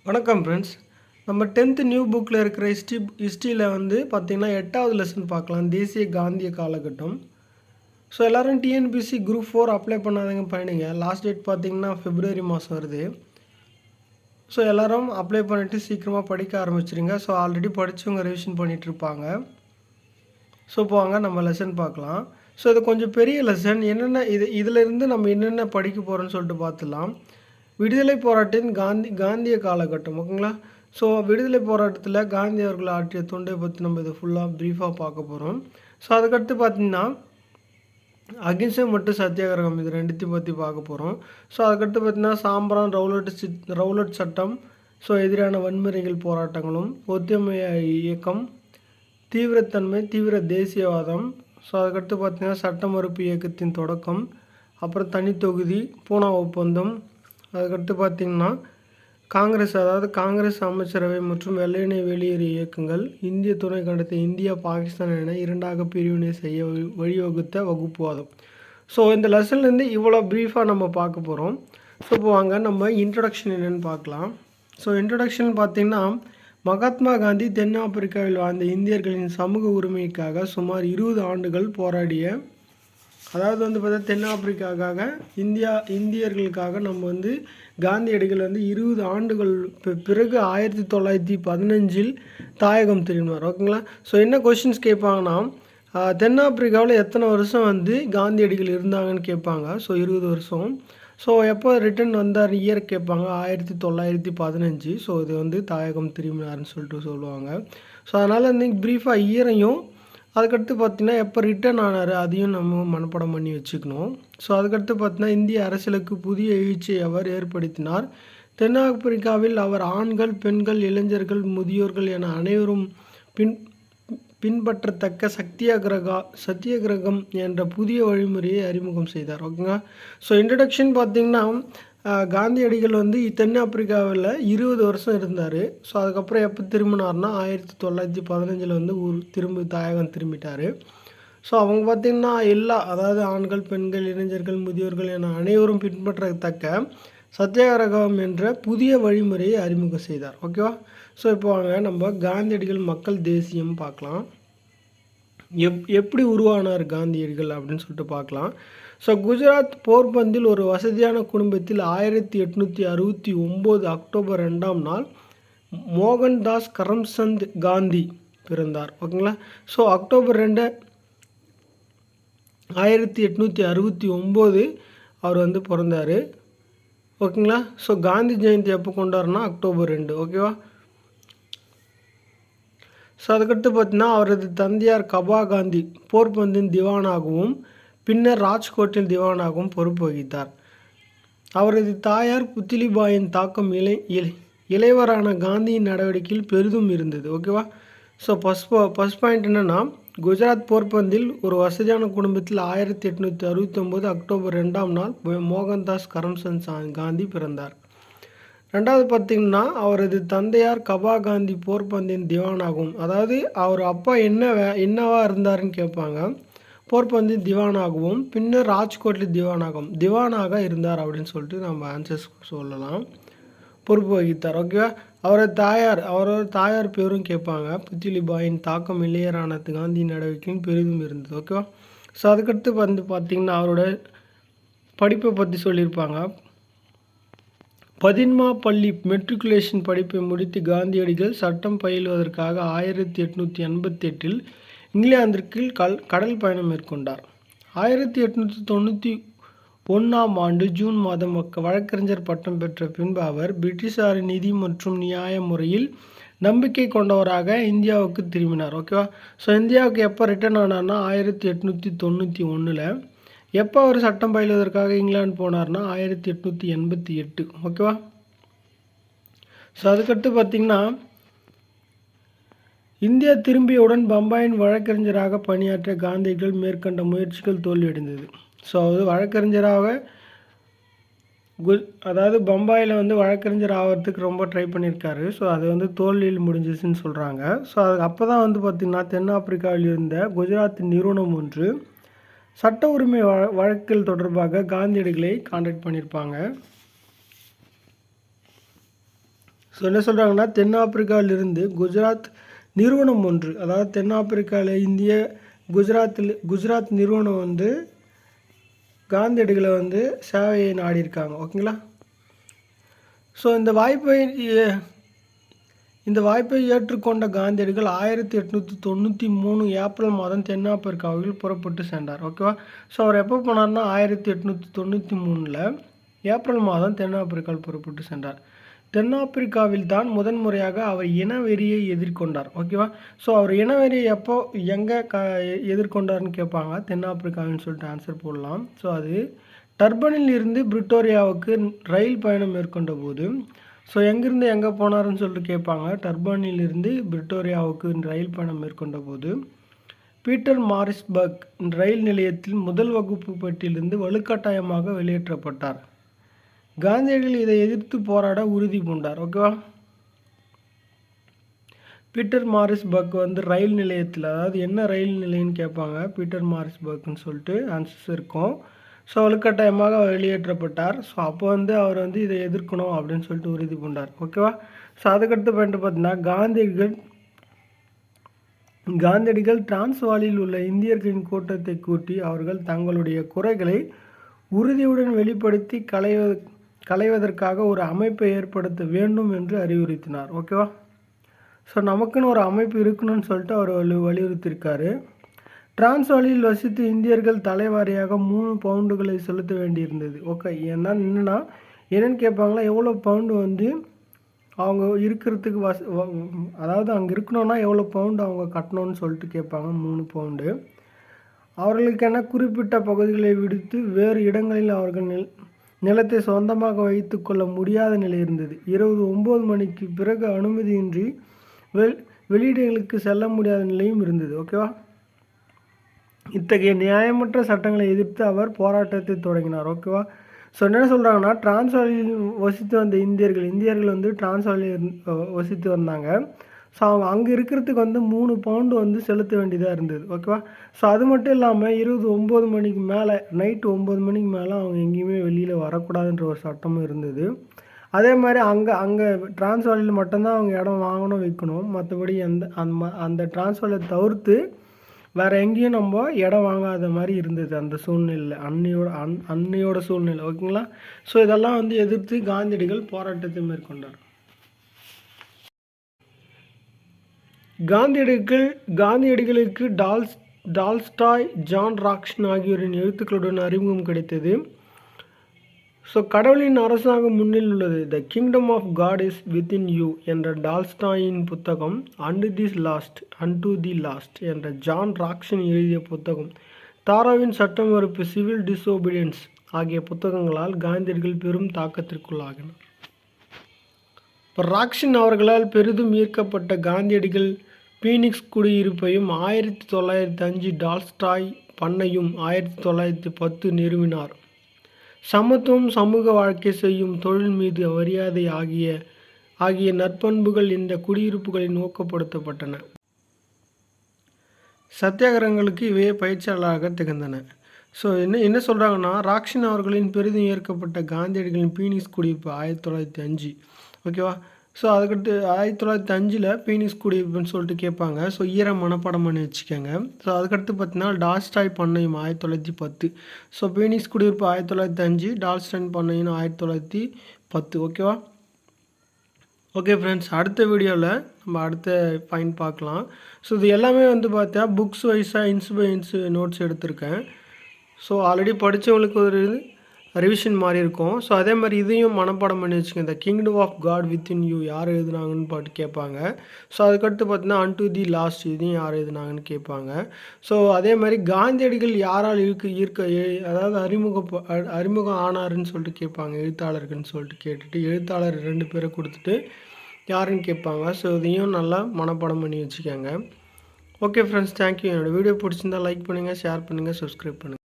வணக்கம் ஃப்ரெண்ட்ஸ். நம்ம 10th new புக்கில் இருக்கிற ஹிஸ்ட்ரியில் பார்த்திங்கன்னா 8வது லெசன் பார்க்கலாம், தேசிய காந்திய காலகட்டம். ஸோ எல்லோரும் டிஎன்பிசி குரூப் 4 அப்ளை பண்ணாதவங்க பண்ணிங்க. லாஸ்ட் டேட் பார்த்திங்கன்னா February மாதம் வருது. ஸோ எல்லோரும் அப்ளை பண்ணிவிட்டு சீக்கிரமாக படிக்க ஆரம்பிச்சிருங்க. ஸோ ஆல்ரெடி படித்தவங்க ரிவிஷன் பண்ணிகிட்ருப்பாங்க. ஸோ இப்போ வாங்க நம்ம லெசன் பார்க்கலாம். ஸோ இது கொஞ்சம் பெரிய லெசன். என்னென்ன இதிலிருந்து நம்ம என்னென்ன படிக்க போகிறோன்னு சொல்லிட்டு பார்த்துலாம். விடுதலை போராட்டத்தின் காந்திய காலகட்டம், ஓகேங்களா. ஸோ விடுதலை போராட்டத்தில் காந்தி அவர்கள் ஆற்றிய தொண்டை பற்றி நம்ம இதை ஃபுல்லாக ப்ரீஃபாக பார்க்க போகிறோம். ஸோ அதுக்கடுத்து பார்த்திங்கன்னா அகிம்சை மற்றும் சத்தியாகிரகம், இது ரெண்டுத்தையும் பற்றி பார்க்க போகிறோம். ஸோ அதுக்கடுத்து பார்த்திங்கன்னா சாம்பரான் ரவுலட் சட்டம், ஸோ எதிரான வன்முறைகள் போராட்டங்களும், ஒத்துமை இயக்கம், தீவிரத்தன்மை, தீவிர தேசியவாதம். ஸோ அதுக்கடுத்து பார்த்திங்கன்னா சட்ட மறுப்பு இயக்கத்தின் தொடக்கம், அப்புறம் தனித்தொகுதி, பூனா ஒப்பந்தம். அதுக்கடுத்து பார்த்திங்கன்னா காங்கிரஸ் அமைச்சரவை மற்றும் வெள்ளையனை வெளியேறிய இயக்கங்கள், இந்திய துணைக்கண்டத்தை இந்தியா பாகிஸ்தான் என இரண்டாக பிரிவினை செய்ய வழிவகுத்த வகுப்புவாதம். ஸோ இந்த லெசன்லேருந்து இவ்வளோ ப்ரீஃபாக நம்ம பார்க்க போகிறோம். ஸோ இப்போ வாங்க நம்ம இன்ட்ரடக்ஷன் என்னென்னு பார்க்கலாம். ஸோ இன்ட்ரடக்ஷன் பார்த்திங்கன்னா, மகாத்மா காந்தி தென்னாப்பிரிக்காவில் வாழ்ந்த இந்தியர்களின் சமூக உரிமைக்காக சுமார் 20 ஆண்டுகள் போராடிய, அதாவது பார்த்தா தென்னாப்பிரிக்காவுக்காக இந்தியர்களுக்காக நம்ம காந்தியடிகள் 20 ஆண்டுகள் பிறகு 1915 தாயகம் திரும்பினார், ஓகேங்களா. ஸோ என்ன கொஷின்ஸ் கேட்பாங்கன்னா, தென்னாப்பிரிக்காவில் எத்தனை வருஷம் காந்தியடிகள் இருந்தாங்கன்னு கேட்பாங்க. ஸோ 20 வருஷம். ஸோ எப்போ ரிட்டர்ன் வந்தார் இயர் கேட்பாங்க, 1915. ஸோ இது தாயகம் திரும்பினார்னு சொல்லுவாங்க. ஸோ அதனால் ப்ரீஃபாக இயரையும், அதுக்கடுத்து பார்த்திங்கன்னா எப்போ ரிட்டர்ன் ஆனார் அதையும் நம்ம மனப்பாடம் பண்ணி வச்சுக்கணும். ஸோ அதுக்கடுத்து பார்த்திங்கன்னா இந்திய அரசியலுக்கு புதிய எழுச்சியை அவர் ஏற்படுத்தினார். தென்னாப்பிரிக்காவில் அவர் ஆண்கள், பெண்கள், இளைஞர்கள், முதியோர்கள் என அனைவரும் பின்பற்றத்தக்க சத்தியாகிரகம் என்ற புதிய வழிமுறையை அறிமுகம் செய்தார், ஓகேங்களா. ஸோ இன்ட்ரடக்ஷன் பார்த்திங்கன்னா, காந்தியடிகள் தென்னாப்பிரிக்காவில் 20 வருஷம் இருந்தார். ஸோ அதுக்கப்புறம் எப்போ திரும்பினார்னா 1915 தாயகம் திரும்பிட்டார். ஸோ அவங்க பார்த்திங்கன்னா அதாவது ஆண்கள், பெண்கள், இளைஞர்கள், முதியோர்கள் என அனைவரும் பின்பற்றத்தக்க சத்தியாகிரகம் என்ற புதிய வழிமுறையை அறிமுகம் செய்தார், ஓகேவா. ஸோ இப்போ வாங்க நம்ம காந்தியடிகள் மக்கள் தேசியம் பார்க்கலாம். எப்படி உருவானார் காந்தியடிகள் அப்படின்னு சொல்லிட்டு பார்க்கலாம். ஸோ குஜராத் போர்பந்தில் ஒரு வசதியான குடும்பத்தில் 1869 அக்டோபர் 2ஆம் நாள் மோகன்தாஸ் கரம்சந்த் காந்தி பிறந்தார், ஓகேங்களா. ஸோ அக்டோபர் 2, 1869 அவர் பிறந்தார், ஓகேங்களா. ஸோ காந்தி ஜெயந்தி எப்போ கொண்டாடுறோன்னா அக்டோபர் 2, ஓகேவா. ஸோ அதுக்கடுத்து பார்த்தீங்கன்னா அவரது தந்தையார் கபா காந்தி போர்பந்தின் திவானாகவும் பின்னர் ராஜ்கோட்டில் திவானாகவும் பொறுப்பு வகித்தார். அவரது தாயார் புத்திலிபாயின் தாக்கம் இளையவரான காந்தியின் நடவடிக்கையில் பெரிதும் இருந்தது, ஓகேவா. ஸோ ஃபஸ்ட் பாயிண்ட் என்னென்னா, குஜராத் போர்பந்தில் ஒரு வசதியான குடும்பத்தில் 1869 அக்டோபர் 2ஆம் நாள் மோகன்தாஸ் கரம்சந்த் காந்தி பிறந்தார். ரெண்டாவது பார்த்திங்கன்னா, அவரது தந்தையார் கபா காந்தி போர்பந்தின் திவானாகும், அதாவது அவர் அப்பா என்னவா இருந்தாருன்னு கேட்பாங்க. போர்பந்தின் திவானாகவும் பின்னர் ராஜ்கோட்டில் திவானாக இருந்தார் அப்படின்னு சொல்லிட்டு நம்ம ஆன்சர்ஸ் சொல்லலாம். பொறுப்பு வகித்தார், ஓகேவா. அவரோட தாயார் பேரும் கேட்பாங்க. புத்திலிபாயின் தாக்கம் இளையரான காந்தி நடவடிக்கையும் பெரிதும் இருந்தது, ஓகேவா. ஸோ அதுக்கடுத்து பார்த்திங்கன்னா அவரோட படிப்பை பற்றி சொல்லியிருப்பாங்க. பதின்மா பள்ளி மெட்ரிகுலேஷன் படிப்பை முடித்து காந்தியடிகள் சட்டம் பயிலுவதற்காக 1888 இங்கிலாந்திற்கு கடல் பயணம் மேற்கொண்டார். 1891ஆம் ஆண்டு ஜூன் மாதம் வழக்கறிஞர் பட்டம் பெற்ற பின்பு அவர் பிரிட்டிஷாரின் நிதி மற்றும் நியாய முறையில் நம்பிக்கை கொண்டவராக இந்தியாவுக்கு திரும்பினார், ஓகேவா. ஸோ இந்தியாவுக்கு எப்போ ரிட்டர்ன் ஆனார்னா 1891. எப்போ அவர் சட்டம் பயிலுவதற்காக இங்கிலாந்து போனார்னா 1888, ஓகேவா. ஸோ அதுக்கடுத்து பார்த்திங்கன்னா, இந்தியா திரும்பியவுடன் பம்பாயின் வழக்கறிஞராக பணியாற்ற காந்தியடிகள் மேற்கொண்ட முயற்சிகள் தோல்வியடைந்தது. ஸோ வழக்கறிஞராக அதாவது பம்பாயில் வழக்கறிஞர் ஆகிறதுக்கு ரொம்ப ட்ரை பண்ணியிருக்காரு. ஸோ அது தோல்வியில் முடிஞ்சிச்சுன்னு சொல்கிறாங்க. ஸோ அப்போ தான் பார்த்திங்கன்னா தென்னாப்பிரிக்காவில் இருந்த குஜராத் நிறுவனம் ஒன்று சட்ட உரிமை வழக்குகள் தொடர்பாக காந்தியடிகளை கான்டாக்ட் பண்ணியிருப்பாங்க. ஸோ என்ன சொல்கிறாங்கன்னா, தென்னாப்பிரிக்காவிலிருந்து குஜராத் நிறுவனம் ஒன்று, அதாவது தென்னாப்பிரிக்காவில் குஜராத் நிறுவனம் வந்து காந்தியடிகளை வந்து சேவையை நாடியிருக்காங்க. ஓகேங்களா. ஸோ இந்த வாய்ப்பை ஏற்றுக்கொண்ட காந்தியடிகள் 1893 ஏப்ரல் மாதம் தென்னாப்பிரிக்காவில் புறப்பட்டு சென்றார். ஓகேவா. ஸோ அவர் எப்போ போனார்னா 1893 ஏப்ரல் மாதம் தென்னாப்பிரிக்காவில் புறப்பட்டு சென்றார். தென்னாப்பிரிக்காவில் தான் முதன்முறையாக அவர் இனவெறியை எதிர்கொண்டார். ஓகேவா. ஸோ அவர் இனவெறியை எங்கே எதிர்கொண்டார்னு கேட்பாங்க. தென்னாப்பிரிக்காவின்னு சொல்லிட்டு ஆன்சர் போடலாம். ஸோ அது டர்பனில் இருந்து பிரிட்டோரியாவுக்கு ரயில் பயணம் மேற்கொண்ட போது. ஸோ எங்கேருந்து எங்கே போனாருன்னு சொல்லிட்டு கேட்பாங்க. டர்பனில் இருந்து பிரிட்டோரியாவுக்கு ரயில் பயணம் மேற்கொண்ட போது பீட்டர் மாரிஸ்பர்க் ரயில் நிலையத்தில் முதல் வகுப்பு பெட்டியிலிருந்து வலுக்கட்டாயமாக வெளியேற்றப்பட்டார். காந்தியடிகள் இதை எதிர்த்து போராட உறுதி பூண்டார். ஓகேவா. பீட்டர் மாரிஸ்பர்க் வந்து ரயில் நிலையத்தில், அதாவது என்ன ரயில் நிலையம்னு கேட்பாங்க. பீட்டர் மாரிஸ்பர்க்னு சொல்லிட்டு ஆன்சர்ஸ் இருக்கும். ஸோ வலுக்கட்டாயமாக வெளியேற்றப்பட்டார். ஸோ அப்போ வந்து அவர் வந்து இதை எதிர்க்கணும் அப்படின்னு சொல்லிட்டு உறுதி பூண்டார். ஓகேவா. ஸோ அதுக்கடுத்து பண்ணிட்டு பார்த்தீங்கன்னா, காந்தியடிகள் டிரான்ஸ்வாலில் உள்ள இந்தியர்களின் கூட்டத்தை கூட்டி அவர்கள் தங்களுடைய குறைகளை உறுதியுடன் வெளிப்படுத்தி களைவதற்காக ஒரு அமைப்பை ஏற்படுத்த வேண்டும் என்று அறிவுறுத்தினார். ஓகேவா. ஸோ நமக்குன்னு ஒரு அமைப்பு இருக்கணும்னு சொல்லிட்டு அவர் வலியுறுத்தியிருக்காரு. டிரான்ஸ்வாலில் வசித்து இந்தியர்கள் தலைவாரியாக 3 பவுண்டுகளை செலுத்த வேண்டியிருந்தது. ஓகே. என்னென்னு கேட்பாங்களா, எவ்வளோ பவுண்டு வந்து அவங்க இருக்கிறதுக்கு அதாவது அங்கே இருக்கணும்னா எவ்வளோ பவுண்டு அவங்க கட்டணும்னு சொல்லிட்டு கேட்பாங்க. 3 பவுண்டு. அவர்களுக்கென குறிப்பிட்ட பகுதிகளை விடுத்து வேறு இடங்களில் அவர்கள் நிலத்தை சொந்தமாக வைத்து கொள்ள முடியாத நிலை இருந்தது. இரவு 9 மணிக்கு பிறகு அனுமதியின்றி வெளியிடங்களுக்கு செல்ல முடியாத நிலையும் இருந்தது. ஓகேவா. இத்தகைய நியாயமற்ற சட்டங்களை எதிர்த்து அவர் போராட்டத்தை தொடங்கினார். ஓகேவா. ஸோ என்ன சொல்கிறாங்கன்னா, டிரான்ஸ்வாலில் வசித்து வந்த இந்தியர்கள் வந்து டிரான்ஸ்வாலில் வசித்து வந்தாங்க. ஸோ அவங்க அங்கே இருக்கிறதுக்கு வந்து 3 பவுண்டு வந்து செலுத்த வேண்டியதாக இருந்தது. ஓகேவா. ஸோ அது மட்டும் இல்லாமல் இரவு 9 மணிக்கு மேலே, நைட்டு 9 மணிக்கு மேலே அவங்க எங்கேயுமே வெளியில் வரக்கூடாதுன்ற ஒரு சட்டமும் இருந்தது. அதே மாதிரி அங்கே டிரான்ஸ்வாலில் மட்டும்தான் அவங்க இடம் வாங்கணும், விற்கணும். மற்றபடி அந்த டிரான்ஸ்வாலை தவிர்த்து வேறு எங்கேயும் நம்ம இடம் வாங்காத மாதிரி இருந்தது அந்த சூழ்நிலை, அன்னையோட சூழ்நிலை. ஓகேங்களா. ஸோ இதெல்லாம் வந்து எதிர்த்து காந்தியடிகள் போராட்டத்தை மேற்கொண்டார். காந்தியடிகளுக்கு டால்ஸ்டாய், ஜான் ராக்சன் ஆகியோரின் எழுத்துக்களுடன் அறிமுகம் கிடைத்தது. ஸோ கடவுளின் அரசாங்கம் முன்னில் உள்ளது, the kingdom of God is within you என்ற டால்ஸ்டாயின் புத்தகம், அண்டு தி லாஸ்ட் என்ற ஜான் ராக்சன் எழுதிய புத்தகம், தாராவின் சட்ட மறுப்பு, சிவில் டிசோபீடியன்ஸ் ஆகிய புத்தகங்களால் காந்தியடிகள் பெரும் தாக்கத்திற்குள்ளாகினார். இப்போ ராக்சன் அவர்களால் பெரிதும் ஈர்க்கப்பட்ட காந்தியடிகள் பீனிக்ஸ் குடியிருப்பையும் 1905 டால்ஸ்டாய் பண்ணையும் 1910 நிறுவினார். சமத்துவம், சமூக வாழ்க்கை செய்யும் தொழில் மீது மரியாதை ஆகிய நற்பண்புகள் இந்த குடியிருப்புகளில் ஊக்கப்படுத்தப்பட்டன. சத்தியாகிரகங்களுக்கு இவையே பயிற்சியாளராக திகழ்ந்தன. ஸோ என்ன சொல்கிறாங்கன்னா, ராக்சன் அவர்களின் பெரிதும் ஏற்கப்பட்ட காந்தியடிகளின் பீனிக்ஸ் குடியிருப்பு 1905. ஓகேவா. ஸோ அதுக்கடுத்து 1905 பீனிக்ஸ் குடியிருப்புன்னு சொல்லிட்டு கேட்பாங்க. ஸோ மனப்பாடம் பண்ணி வச்சுக்கோங்க. ஸோ அதுக்கடுத்து பார்த்தீங்கன்னா, டால்ஸ்டாய் பண்ணையும் 1910. ஸோ பீனிக்ஸ் குடியிருப்பு 1905, டால்ஸ்டாய் பண்ணையும் 1910. ஓகேவா. ஓகே ஃப்ரெண்ட்ஸ், அடுத்த வீடியோவில் நம்ம அடுத்த பாயிண்ட் பார்க்கலாம். ஸோ இது எல்லாமே வந்து பார்த்தா புக்ஸ் வைஸாக இன்ஸ் பை இன்ஸ் நோட்ஸ் எடுத்திருக்கேன். ஸோ ஆல்ரெடி படித்தவங்களுக்கு ஒரு ரிவிஷன் மாதிரி இருக்கும். ஸோ அதே மாதிரி இதையும் மனப்பாடம் பண்ணி வச்சுக்கோங்க. The kingdom of God within you யார் எழுதுனாங்கன்னு பாட்டு கேட்பாங்க. ஸோ அதுக்கடுத்து பார்த்தீங்கன்னா, அண்டு தி லாஸ்ட் இதையும் யார் எழுதுனாங்கன்னு கேட்பாங்க. ஸோ அதே மாதிரி காந்தியடிகள் யாரால் அதாவது அறிமுகம் ஆனாருன்னு சொல்லிட்டு கேட்பாங்க. எழுத்தாளர்கள்னு சொல்லிட்டு கேட்டுட்டு எழுத்தாளர் 2 பேரை கொடுத்துட்டு யாருன்னு கேட்பாங்க. ஸோ இதையும் நல்லா மனப்பாடம் பண்ணி வச்சுக்கோங்க. Okay friends, thank you. என்னோடய வீடியோ பிடிச்சிருந்தால் லைக் பண்ணுங்கள், ஷேர் பண்ணுங்கள், சப்ஸ்கிரைப் பண்ணுங்கள்.